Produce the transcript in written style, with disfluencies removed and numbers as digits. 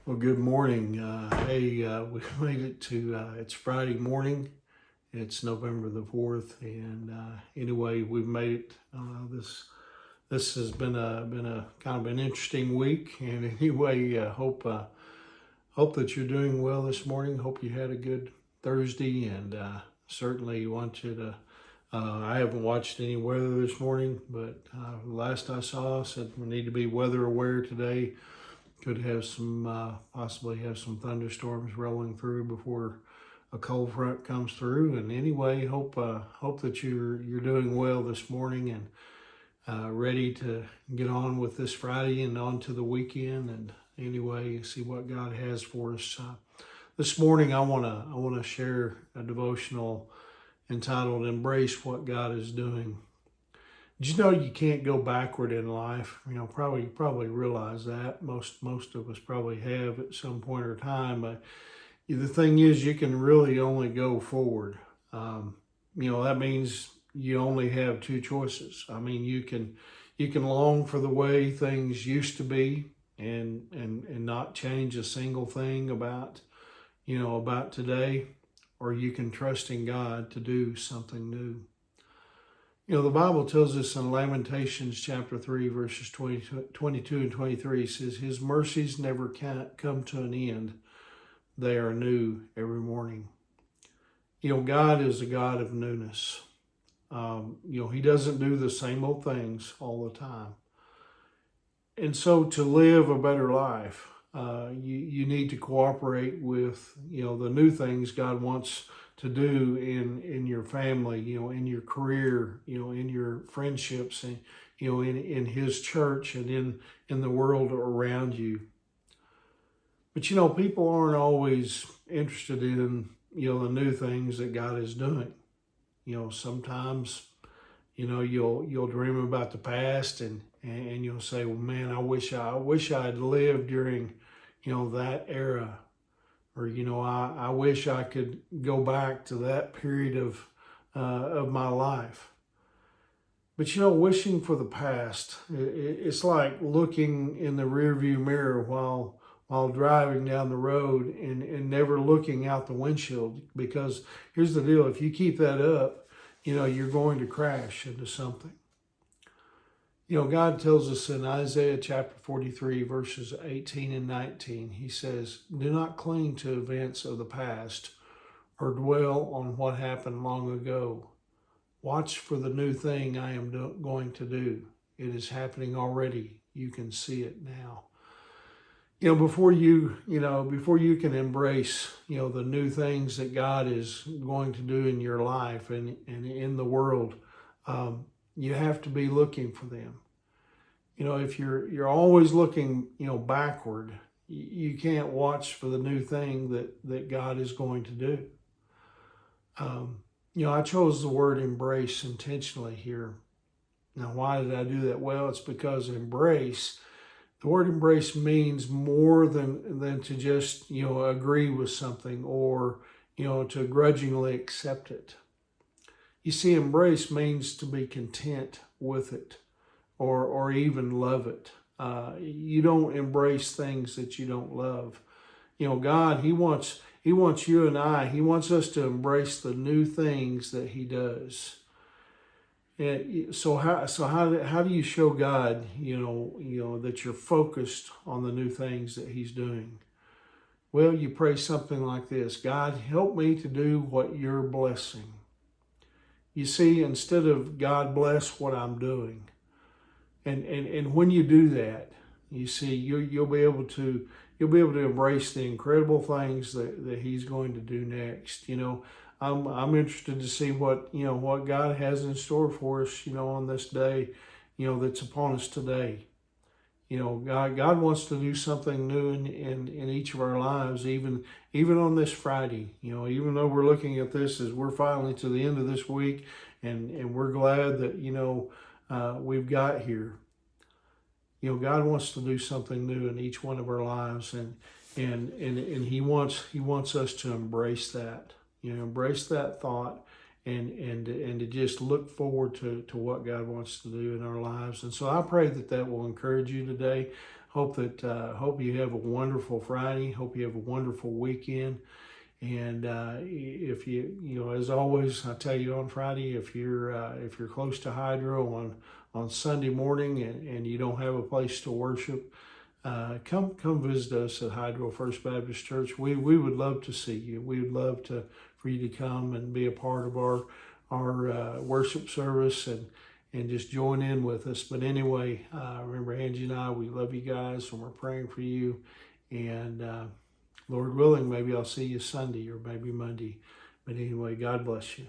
Well, good morning. We made it to, it's Friday morning. It's November the 4th. And anyway, we've made it. This has been a kind of an interesting week. And anyway, hope that you're doing well this morning. Hope you had a good Thursday. And certainly want you to, I haven't watched any weather this morning, but last I saw said we need to be weather aware today. Could have some, possibly have some thunderstorms rolling through before a cold front comes through. And anyway, hope that you're doing well this morning and ready to get on with this Friday and on to the weekend. And anyway, see what God has for us. This morning, I wanna share a devotional entitled "Embrace What God is Doing." Did you know you can't go backward in life? You know, you probably realize that. Most of us probably have at some point or time. But the thing is, you can really only go forward. That means you only have two choices. I mean, you can long for the way things used to be and not change a single thing about today, or you can trust in God to do something new. The Bible tells us in Lamentations chapter 3, verses 22 and 23, says, His mercies never come to an end. They are new every morning. God is a God of newness. He doesn't do the same old things all the time. And so to live a better life, you need to cooperate with, the new things God wants to do in your family, in your career, in your friendships, and in His church and in the world around you. But people aren't always interested in the new things that God is doing. Sometimes you'll dream about the past and you'll say, well, man, I wish I'd lived during that era. Or, I wish I could go back to that period of my life. But, wishing for the past, it's like looking in the rearview mirror while driving down the road and never looking out the windshield. Because here's the deal, if you keep that up, you're going to crash into something. God tells us in Isaiah chapter 43, verses 18 and 19, He says, do not cling to events of the past or dwell on what happened long ago. Watch for the new thing I am going to do. It is happening already. You can see it now. Before you can embrace, the new things that God is going to do in your life and in the world, you have to be looking for them. If you're always looking, backward, you can't watch for the new thing that God is going to do. I chose the word embrace intentionally here. Now, why did I do that? Well, it's because the word embrace means more than to just, agree with something or, to grudgingly accept it. You see, embrace means to be content with it or even love it. You don't embrace things that you don't love. God, He wants you and I, He wants us to embrace the new things that He does. And so how do you show God, that you're focused on the new things that He's doing? Well, you pray something like this: God, help me to do what You're blessing. You see, instead of God bless what I'm doing, and when you do that, you see, you'll be able to embrace the incredible things that He's going to do next. I'm interested to see what God has in store for us, on this day, that's upon us today. God wants to do something new in each of our lives, even on this Friday. Even though we're looking at this as we're finally to the end of this week, and we're glad that we've got here. God wants to do something new in each one of our lives, and He wants us to embrace that. Embrace that thought and to just look forward to what God wants to do in our lives. And so I pray that will encourage you today. hope you have a wonderful Friday. Hope you have a wonderful weekend. And if as always, I tell you on Friday, if you're close to Hydro on Sunday morning and you don't have a place to worship, come visit us at Hydro First Baptist Church. We would love to see you. We would love for you to come and be a part of our worship service and just join in with us. But anyway, remember Angie and I, we love you guys and we're praying for you. And Lord willing, maybe I'll see you Sunday or maybe Monday. But anyway, God bless you.